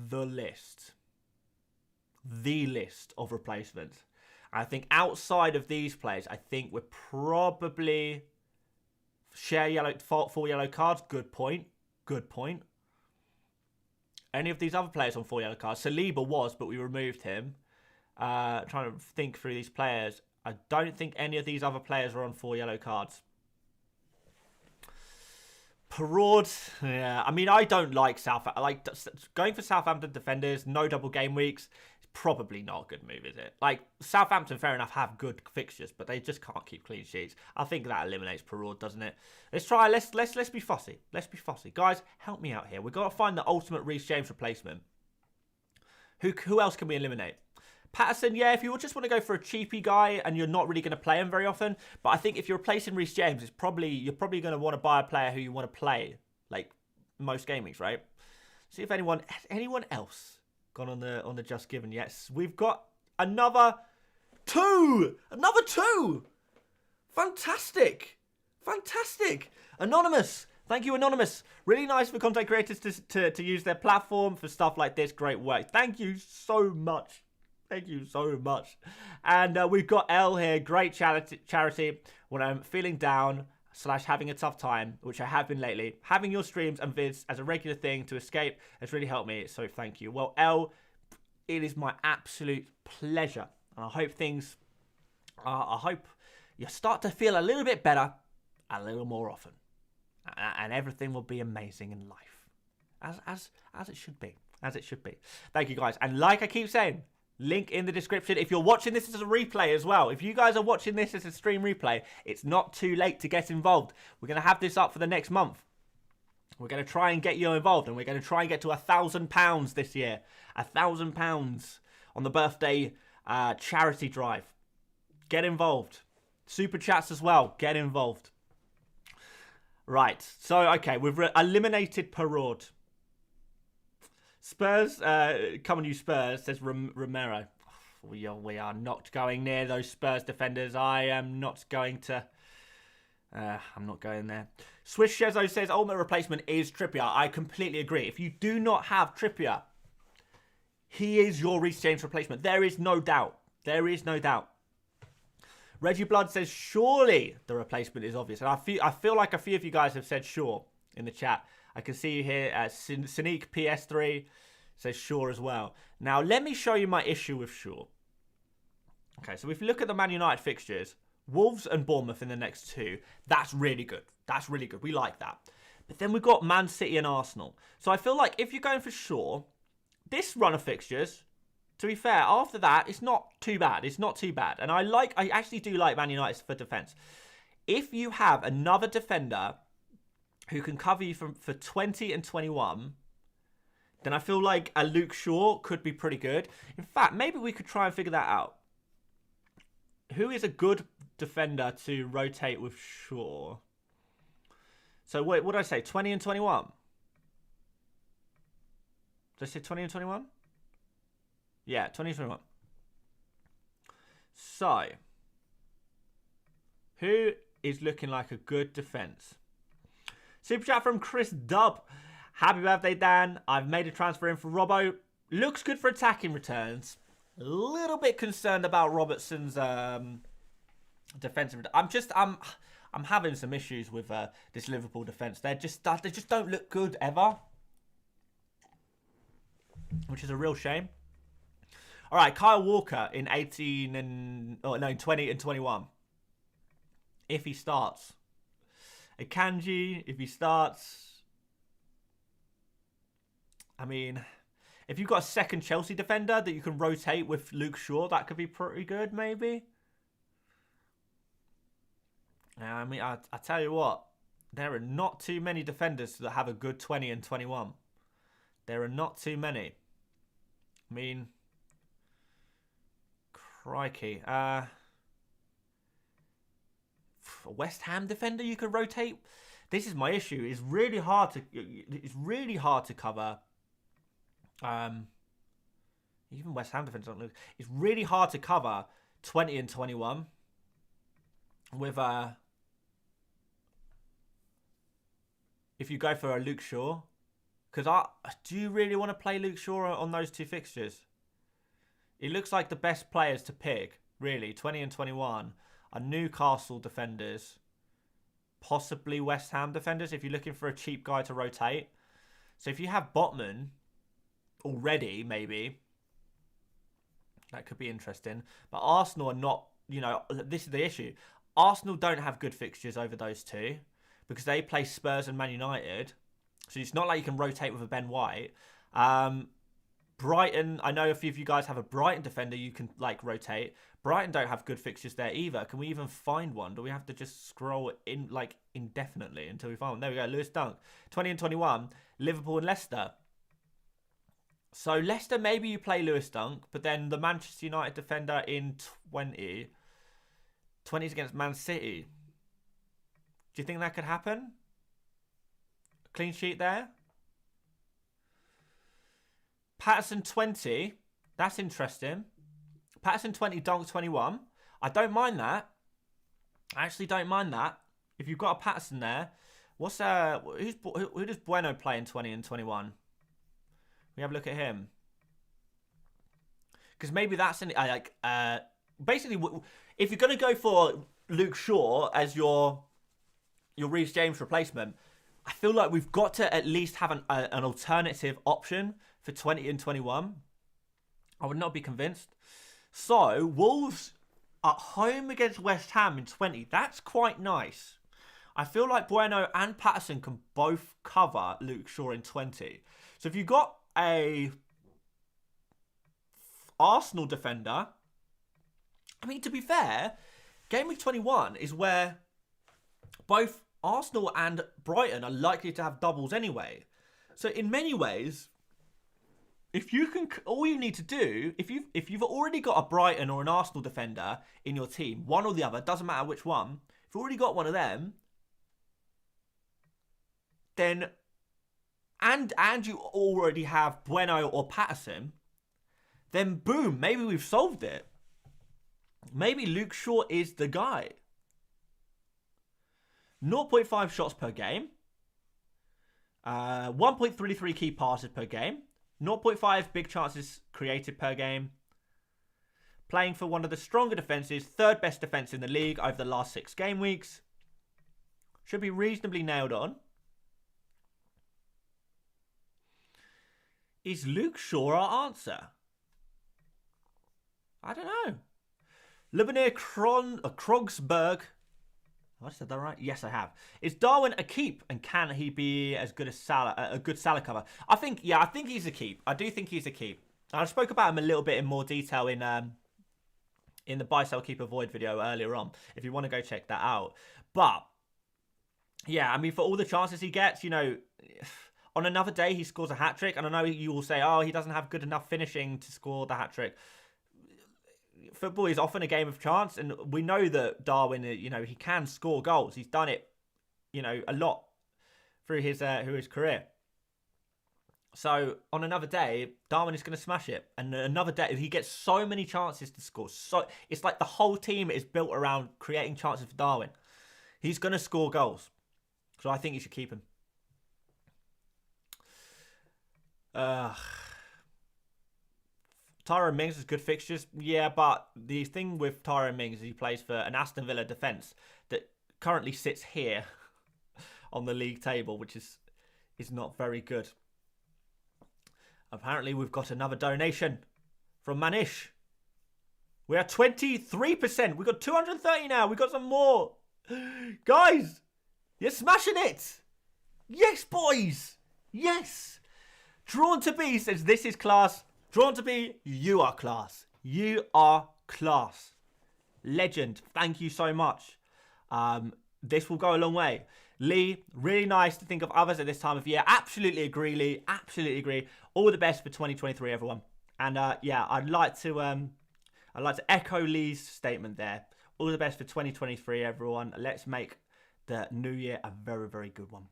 the list of replacements. I think outside of these players, I think we're probably share four yellow cards. Good point. Any of these other players on 4 yellow cards? Saliba was, but we removed him. Trying to think through these players. I don't think any of these other players are on 4 yellow cards. Perraud, yeah. I mean, I don't like going for Southampton defenders. No double game weeks. It's probably not a good move, is it? Like Southampton, fair enough, have good fixtures, but they just can't keep clean sheets. I think that eliminates Perraud, doesn't it? Let's try. Let's be fussy. Guys, help me out here. We've got to find the ultimate Reece James replacement. Who else can we eliminate? Patterson, yeah, if you just want to go for a cheapy guy and you're not really going to play him very often, but I think if you're replacing Reece James, you're probably going to want to buy a player who you want to play, like most game weeks, right? See if anyone else gone on the Just Given. Yes, we've got another two. Fantastic. Anonymous. Thank you, Anonymous. Really nice for content creators to want their platform for stuff like this. Great work. Thank you so much. And we've got L here. Great charity when I'm feeling down / having a tough time, which I have been lately. Having your streams and vids as a regular thing to escape has really helped me. So thank you. Well, L, it is my absolute pleasure. And I hope you start to feel a little bit better a little more often. And everything will be amazing in life. As it should be. Thank you, guys. And like I keep saying, link in the description. If you're watching this as a replay as well, if you guys are watching this as a stream replay, it's not too late to get involved. We're going to have this up for the next month. We're going to try and get you involved, and we're going to try and get to £1,000 this year. £1,000 on the birthday charity drive. Get involved. Super chats as well. Get involved. Right. So, okay, we've eliminated Perraud. Spurs, come on you Spurs, says Romero. We are not going near those Spurs defenders. I am not going to... I'm not going there. Swiss Shezo says, ultimate replacement is Trippier. I completely agree. If you do not have Trippier, he is your Reece James replacement. There is no doubt. Reggie Blood says, surely the replacement is obvious. And I feel like a few of you guys have said sure in the chat. I can see you here. Sneak PS3 says Shaw as well. Now, let me show you my issue with Shaw. Okay, so if you look at the Man United fixtures, Wolves and Bournemouth in the next 2, that's really good. We like that. But then we've got Man City and Arsenal. So I feel like if you're going for Shaw, this run of fixtures, to be fair, after that, it's not too bad. And I actually do like Man United for defence. If you have another defender who can cover you for 20 and 21, then I feel like a Luke Shaw could be pretty good. In fact, maybe we could try and figure that out. Who is a good defender to rotate with Shaw? So what did I say? 20 and 21? Did I say 20 and 21? Yeah, 20 and 21. So, who is looking like a good defence? Super chat from Chris Dubb. Happy birthday, Dan. I've made a transfer in for Robbo. Looks good for attacking returns. A little bit concerned about Robertson's defensive. I'm having some issues with this Liverpool defence. They just don't look good ever, which is a real shame. All right, Kyle Walker in 20 and 21. If he starts. Akanji, if he starts. I mean, if you've got a second Chelsea defender that you can rotate with Luke Shaw, that could be pretty good, maybe. I mean, I tell you what, there are not too many defenders that have a good 20 and 21. There are not too many. I mean, crikey. A West Ham defender you could rotate. This is my issue. It's really hard to cover Even West Ham defenders don't look. It's really hard to cover 20 and 21 with if you go for a Luke Shaw. Because do you really want to play Luke Shaw on those two fixtures? It looks like the best players to pick, really, 20 and 21, are Newcastle defenders, possibly West Ham defenders, if you're looking for a cheap guy to rotate. So if you have Botman already, maybe, that could be interesting. But Arsenal are not, this is the issue. Arsenal don't have good fixtures over those two because they play Spurs and Man United. So it's not like you can rotate with a Ben White. Brighton, I know a few of you guys have a Brighton defender you can rotate. Brighton don't have good fixtures there either. Can we even find one? Do we have to just scroll in indefinitely until we find one? There we go, Lewis Dunk. 20 and 21, Liverpool and Leicester. So Leicester, maybe you play Lewis Dunk, but then the Manchester United defender in 20 is against Man City. Do you think that could happen? Clean sheet there. Patterson 20. That's interesting. Patterson 20, Dunk 21. I don't mind that. I actually don't mind that. If you've got a Patterson there, who does Bueno play in 20 and 21? We have a look at him. Because maybe that's basically if you're going to go for Luke Shaw as your Reece James replacement, I feel like we've got to at least have an alternative option for 20 and 21. I would not be convinced. So, Wolves at home against West Ham in 20. That's quite nice. I feel like Bueno and Patterson can both cover Luke Shaw in 20. So, if you've got a Arsenal defender, I mean, to be fair, Gameweek 21 is where both Arsenal and Brighton are likely to have doubles anyway. So in many ways, if you can, all you need to do, if you've already got a Brighton or an Arsenal defender in your team, one or the other, doesn't matter which one, if you've already got one of them, then and you already have Bueno or Patterson, then boom, maybe we've solved it. Maybe Luke Shaw is the guy. 0.5 shots per game. 1.33 key passes per game. 0.5 big chances created per game. Playing for one of the stronger defences. Third best defence in the league over the last 6 game weeks. Should be reasonably nailed on. Is Luke Shaw our answer? I don't know. Lubomir Krogsberg. Have I said that right? Yes, I have. Is Darwin a keep, and can he be as good as Salah, a good Salah cover? I think he's a keep. I do think he's a keep. I spoke about him a little bit in more detail in the buy, sell, keep, avoid video earlier on. If you want to go check that out. But yeah, I mean, for all the chances he gets, on another day he scores a hat trick, and I know you will say, oh, he doesn't have good enough finishing to score the hat trick. Football is often a game of chance, and we know that Darwin, he can score goals. He's done it, a lot through his career. So on another day, Darwin is going to smash it, and another day he gets so many chances to score. So it's like the whole team is built around creating chances for Darwin. He's going to score goals, so I think you should keep him. Tyrone Mings has good fixtures. Yeah, but the thing with Tyrone Mings is he plays for an Aston Villa defence that currently sits here on the league table, which is not very good. Apparently, we've got another donation from Manish. We are 23%. We've got 230 now. We've got some more. Guys, you're smashing it. Yes, boys. Yes. Drawn to Be says, this is class. Drawn to Be, you are class. You are class. Legend. Thank you so much. This will go a long way. Lee, really nice to think of others at this time of year. Absolutely agree, Lee. Absolutely agree. All the best for 2023, everyone. And yeah, I'd like to echo Lee's statement there. All the best for 2023, everyone. Let's make the new year a very, very good one.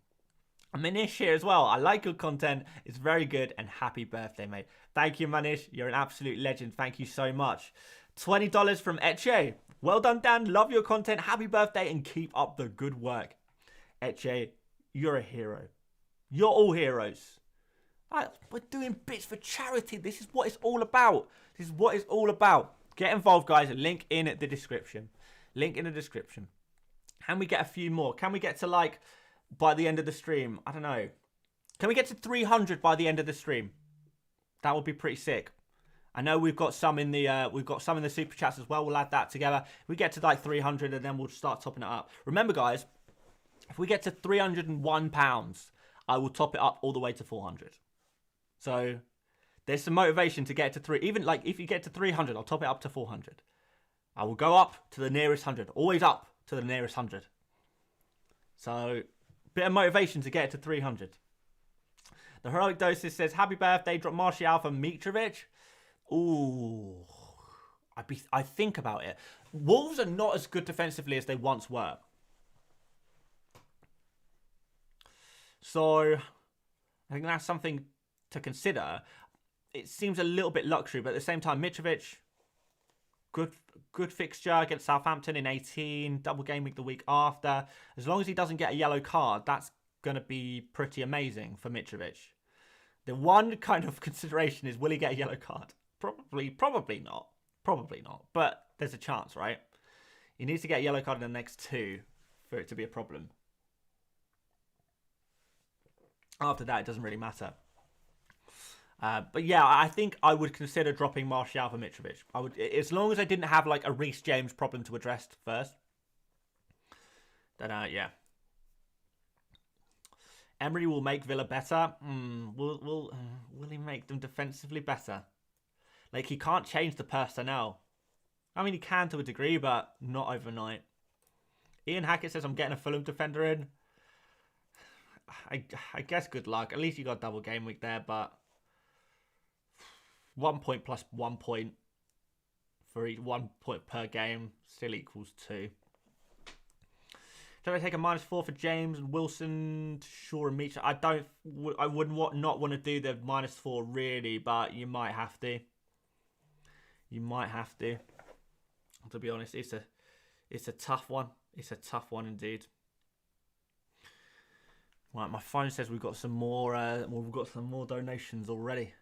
Manish here as well. I like your content. It's very good, and happy birthday, mate. Thank you, Manish. You're an absolute legend. Thank you so much. $20 from Etche. Well done, Dan. Love your content. Happy birthday, and keep up the good work. Etche, you're a hero. You're all heroes. We're doing bits for charity. This is what it's all about. This is what it's all about. Get involved, guys. Link in the description. Link in the description. Can we get a few more? Can we get to like by the end of the stream? I don't know. Can we get to 300 by the end of the stream? That would be pretty sick. I know we've got some in the super chats as well. We'll add that together. We get to like 300 and then we'll start topping it up. Remember, guys, if we get to £301, I will top it up all the way to 400. So there's some motivation to get to three. Even like if you get to 300, I'll top it up to 400. I will go up to the nearest 100. Always up to the nearest 100. So bit of motivation to get to 300. The Heroic Dosis says, happy birthday, drop Martial for Mitrovic. Ooh, I think about it. Wolves are not as good defensively as they once were. So I think that's something to consider. It seems a little bit luxury, but at the same time, Mitrovic, good fixture against Southampton in 18, double game week the week after. As long as he doesn't get a yellow card, that's going to be pretty amazing for Mitrovic. The one kind of consideration is, will he get a yellow card? Probably not. Probably not. But there's a chance, right? He needs to get a yellow card in the next 2 for it to be a problem. After that, it doesn't really matter. But yeah, I think I would consider dropping Martial for Mitrovic. I would, as long as I didn't have like a Reece James problem to address first. Then yeah. Emery will make Villa better. Will he make them defensively better? Like, he can't change the personnel. I mean, he can to a degree, but not overnight. Ian Hackett says, I'm getting a Fulham defender in. I guess good luck. At least you got double game week there, but 1 point plus 1 point for each 1 point per game still equals 2. Should I take a -4 for James and Wilson, Shaw and Meach? I would not want to do the -4 really, but you might have to. You might have to. To be honest, it's a tough one. It's a tough one indeed. Right, my phone says we've got some more. We've got some more donations already,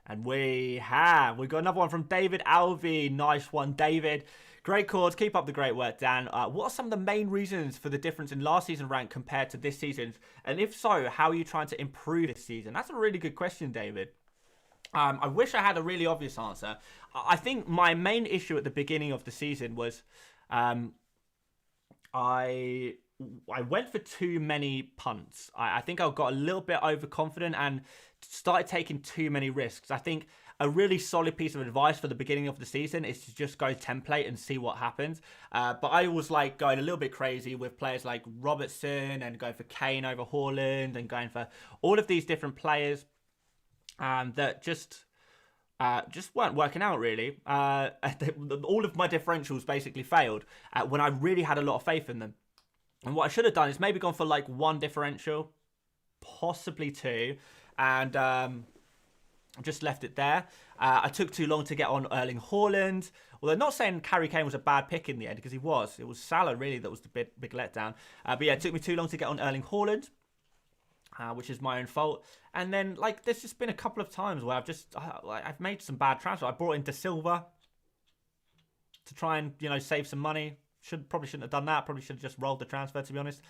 and we've got another one from David Alvey. Nice one, David. Great cause. Keep up the great work, Dan. What are some of the main reasons for the difference in last season rank compared to this season's? And if so, how are you trying to improve this season? That's a really good question, David. I wish I had a really obvious answer. I think my main issue at the beginning of the season was I went for too many punts. I think I got a little bit overconfident and started taking too many risks. I think a really solid piece of advice for the beginning of the season is to just go template and see what happens. But I was like going a little bit crazy with players like Robertson and going for Kane over Haaland and going for all of these different players that just weren't working out really. All of my differentials basically failed when I really had a lot of faith in them. And what I should have done is maybe gone for like 1 differential, possibly 2, and just left it there. I took too long to get on Erling Haaland. Although not saying Harry Kane was a bad pick in the end, because he was. It was Salah really that was the big letdown. But yeah, it took me too long to get on Erling Haaland, which is my own fault. And then like there's just been a couple of times where I've made some bad transfers. I brought in De Silva to try and save some money. Probably shouldn't have done that. Probably should have just rolled the transfer, to be honest.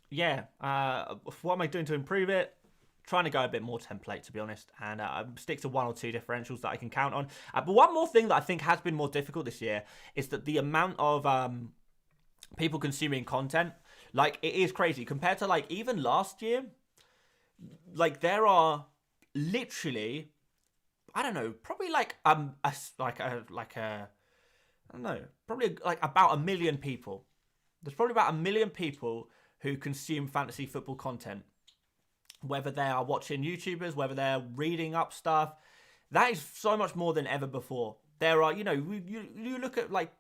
Yeah. What am I doing to improve it? Trying to go a bit more template, to be honest, and stick to 1 or 2 differentials that I can count on. But one more thing that I think has been more difficult this year is that the amount of people consuming content, like, it is crazy compared to like even last year. Like, there are literally, I don't know, probably like I don't know, probably like about 1 million people. There's probably about 1 million people who consume fantasy football content. Whether they are watching YouTubers, whether they're reading up stuff. That is so much more than ever before. There are, you look at like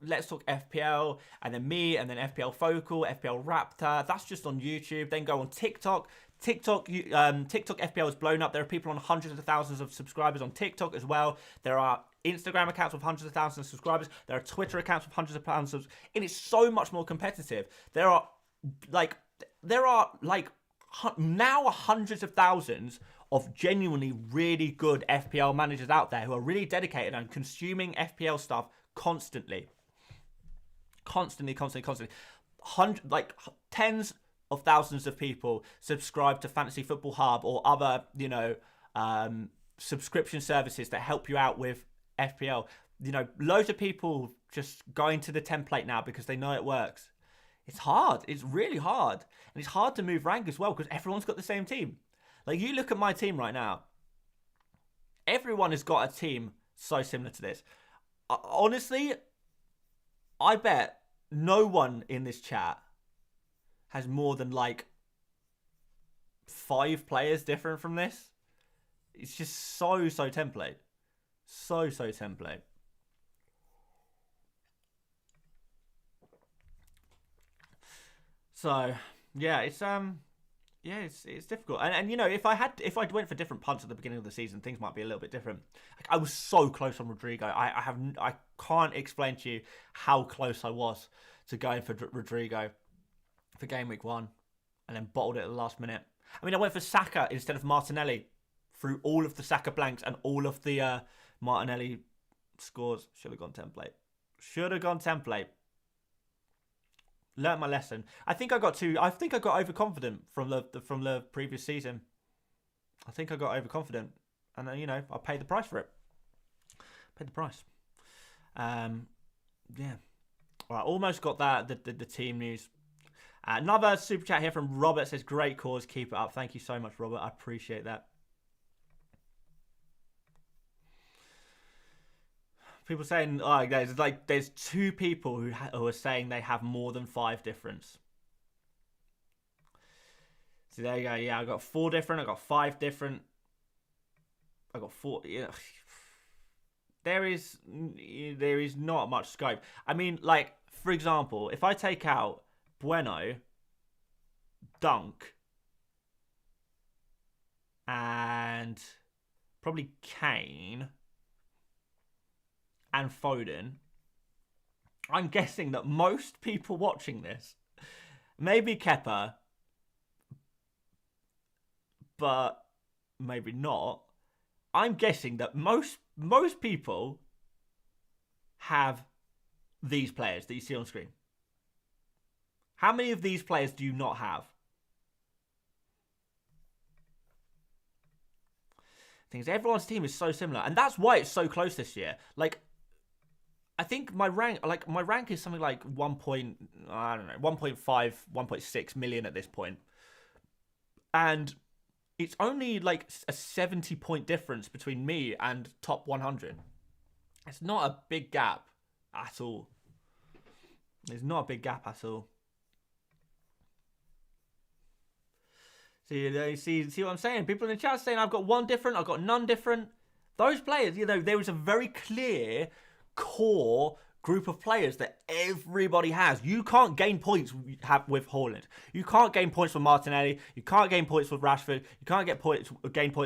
Let's Talk FPL, and then me, and then FPL Focal, FPL Raptor. That's just on YouTube. Then go on TikTok. TikTok FPL is blown up. There are people on hundreds of thousands of subscribers on TikTok as well. There are Instagram accounts with hundreds of thousands of subscribers. There are Twitter accounts with hundreds of thousands. And it's so much more competitive. There are now hundreds of thousands of genuinely really good FPL managers out there who are really dedicated and consuming FPL stuff constantly. Constantly. Tens of thousands of people subscribe to Fantasy Football Hub or other, subscription services that help you out with FPL. Loads of people just going to the template now because they know it works. It's hard. It's really hard. And it's hard to move rank as well because everyone's got the same team. Like, you look at my team right now. Everyone has got a team so similar to this. Honestly, I bet no one in this chat has more than 5 players different from this. It's just so template. So template. So, yeah, it's difficult. And if I went for different punts at the beginning of the season, things might be a little bit different. I was so close on Rodrigo. I can't explain to you how close I was to going for Rodrigo for game week 1, and then bottled it at the last minute. I mean, I went for Saka instead of Martinelli through all of the Saka blanks and all of the Martinelli scores. Should have gone template. Learned my lesson. I think I got overconfident from the previous season. I think I got overconfident, and I paid the price for it. Yeah. All right, almost got that. The team news. Another super chat here from Robert says, "Great cause, keep it up." Thank you so much, Robert. I appreciate that. People saying, there's 2 people who are saying they have more than 5 difference. So there you go. Yeah, I got 4 different. I got 5 different. I got 4. Yeah. There is not much scope. I mean, for example, if I take out Bueno, Dunk, and probably Kane and Foden, I'm guessing that most people watching this, maybe Kepa, but maybe not. I'm guessing that most people have these players that you see on screen. How many of these players do you not have? Things. Everyone's team is so similar, and that's why it's so close this year. I think my rank is something like 1.5, 1.6 million at this point, and it's only a 70-point difference between me and top 100. It's not a big gap at all. It's not a big gap at all. See what I'm saying? People in the chat saying I've got 1 different, I've got none different. Those players, there was a very clear core group of players that everybody has. You can't gain points with Haaland. You can't gain points with Martinelli. You can't gain points with Rashford. You can't gain points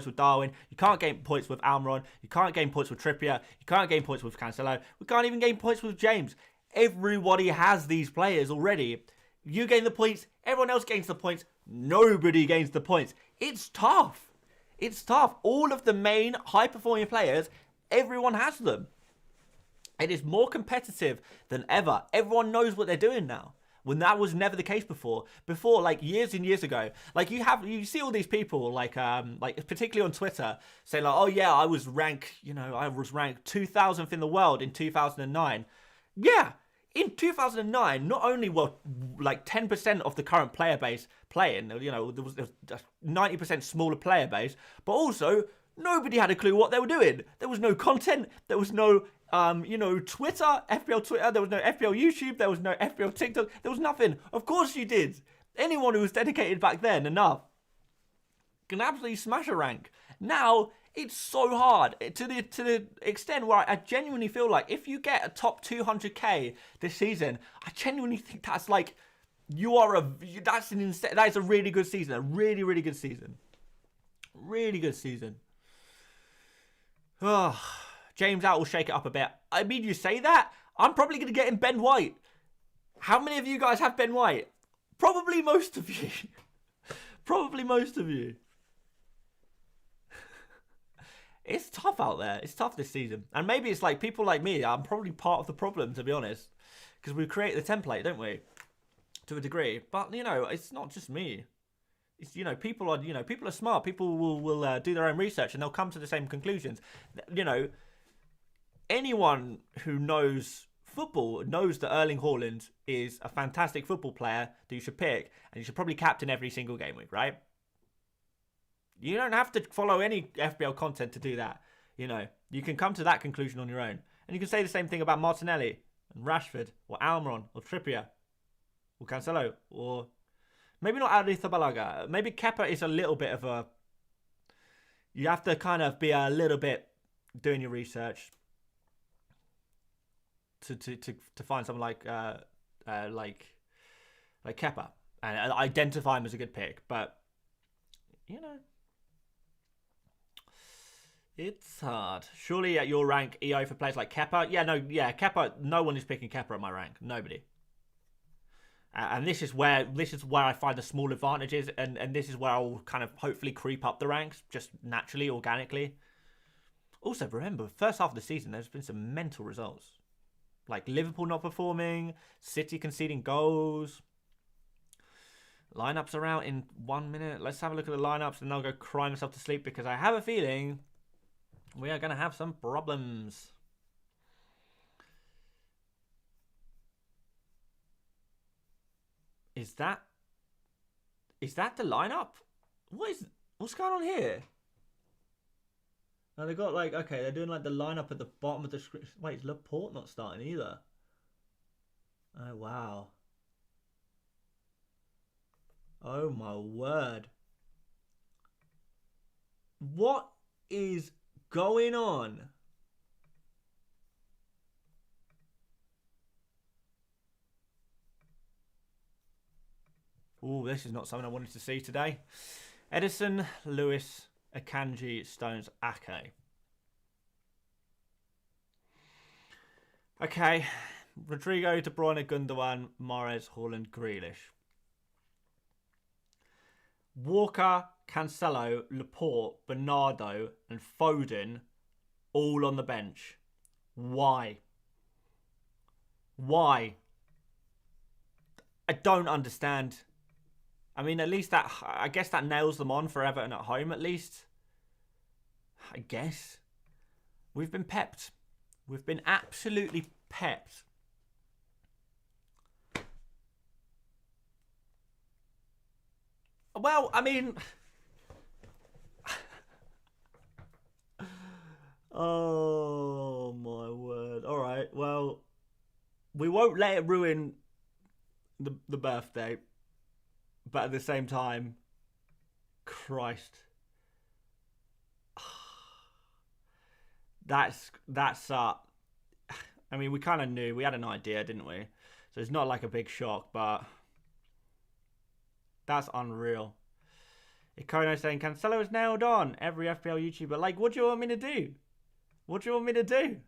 with Darwin. You can't gain points with Almiron. You can't gain points with Trippier. You can't gain points with Cancelo. We can't even gain points with James. Everybody has these players already. You gain the points. Everyone else gains the points. Nobody gains the points. It's tough. It's tough. All of the main high-performing players, everyone has them. It is more competitive than ever. Everyone knows what they're doing now, when that was never the case before. Before, years and years ago, you see all these people, particularly on Twitter, saying oh yeah, I was ranked 2000th in the world in 2009. Yeah, in 2009, not only were 10% of the current player base playing, there was a 90% smaller player base, but also nobody had a clue what they were doing. There was no content. There was no Twitter, FPL Twitter, there was no FPL YouTube, there was no FPL TikTok, there was nothing. Of course you did. Anyone who was dedicated back then enough can absolutely smash a rank. Now, It's so hard to the extent where I genuinely feel like if you get a top 200k this season, I genuinely think that's like that is a really good season, a really good season, really good season. Oh, James out will shake it up a bit. I mean, you say that, I'm probably gonna get in Ben White. How many of you guys have Ben White? Probably most of you. Probably most of you. It's tough out there. It's tough this season. And maybe it's like people like me, I'm probably part of the problem, to be honest. Because we create the template, don't we? To a degree. But, you know, it's not just me. It's, people are smart. People will do their own research and they'll come to the same conclusions. You know, anyone who knows football knows that Erling Haaland is a fantastic football player that you should pick. And you should probably captain every single game week, right? You don't have to follow any FPL content to do that. You know, you can come to that conclusion on your own. And you can say the same thing about Martinelli and Rashford or Almiron or Trippier or Cancelo or maybe not Arrizabalaga. Maybe Kepa is a little bit of a... You have to kind of be a little bit doing your research to find someone like Kepa and identify him as a good pick. But, you know... It's hard. Surely at your rank, EO for players like Kepa? Kepa, no one is picking Kepa at my rank. Nobody. And this is where I find the small advantages, and this is where I'll kind of hopefully creep up the ranks, just naturally, organically. Also, remember, first half of the season, there's been some mental results. Like Liverpool not performing, City conceding goals. Lineups are out in 1 minute. Let's have a look at the lineups, and I'll go cry myself to sleep, because I have a feeling... we are going to have some problems. Is that the lineup? What's going on here? No, they got like, okay, they're doing like the lineup at the bottom of the screen. Wait, is Laporte not starting either? Oh, wow. Oh, my word. What is going on? Oh, this is not something I wanted to see today. Edison, Lewis, Akanji, Stones, Ake. Okay. Rodrigo, De Bruyne, Gundogan, Mahrez, Haaland, Grealish. Walker, Cancelo, Laporte, Bernardo, and Foden all on the bench. Why? Why? I don't understand. I mean, at least I guess that nails them on for Everton at home, at least. I guess. We've been pepped. We've been absolutely pepped. Well, I mean... oh, my word. All right, well, we won't let it ruin the birthday. But at the same time, Christ. That's I mean, we kind of knew. We had an idea, didn't we? So it's not like a big shock, but that's unreal. Ikono saying, Cancelo is nailed on. Every FPL YouTuber. Like, what do you want me to do? What do you want me to do?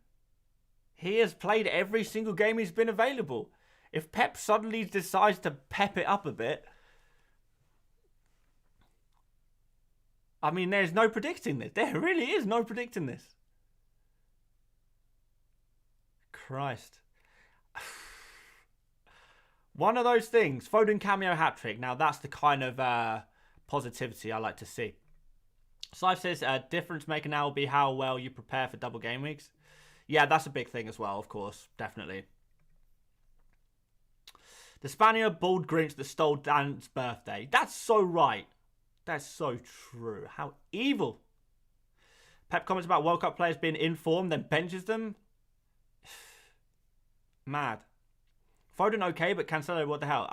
He has played every single game he's been available. If Pep suddenly decides to pep it up a bit... I mean, there's no predicting this. There really is no predicting this. Christ. One of those things. Foden cameo hat-trick. Now, that's the kind of positivity I like to see. Slive says, difference maker now will be how well you prepare for double game weeks. Yeah, that's a big thing as well, of course. Definitely. The Spaniard bald Grinch that stole Dan's birthday. That's so right. That's so true. How evil. Pep comments about World Cup players being in form, then benches them. Mad. Foden okay, but Cancelo, what the hell?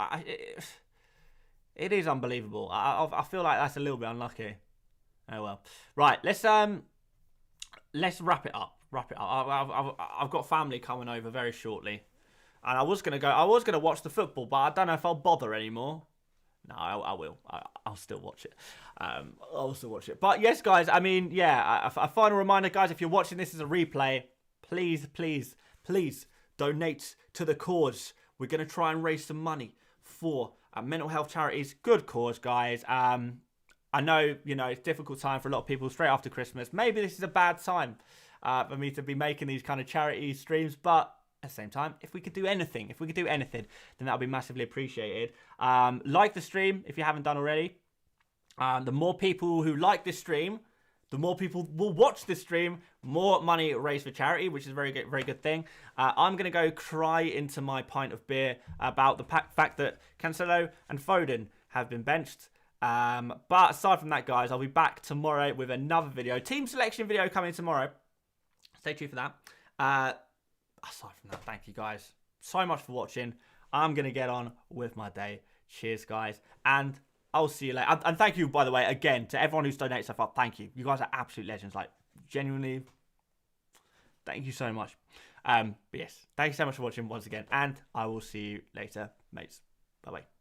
It is unbelievable. I feel like that's a little bit unlucky. Oh well. Right, let's let's wrap it up. I've got family coming over very shortly, and I was gonna watch the football, but I don't know if I'll bother anymore. No, I will. I'll still watch it. I'll still watch it. But yes, guys. I mean, yeah. A final reminder, guys. If you're watching this as a replay, please, please, please donate to the cause. We're gonna try and raise some money for mental health charities. Good cause, guys. I know, you know, it's a difficult time for a lot of people straight after Christmas. Maybe this is a bad time for me to be making these kind of charity streams, but at the same time, if we could do anything, then that would be massively appreciated. Like the stream if you haven't done already. The more people who like this stream, the more people will watch this stream, more money raised for charity, which is a very good thing. I'm going to go cry into my pint of beer about the fact that Cancelo and Foden have been benched. But aside from that, guys, I'll be back tomorrow with another video. Team selection video coming tomorrow. Stay tuned for that. Aside from that, thank you guys so much for watching. I'm going to get on with my day. Cheers, guys. And I'll see you later. And thank you, by the way, again, to everyone who's donated so far. Thank you. You guys are absolute legends. Like, genuinely, thank you so much. But yes, thank you so much for watching once again. And I will see you later, mates. Bye-bye.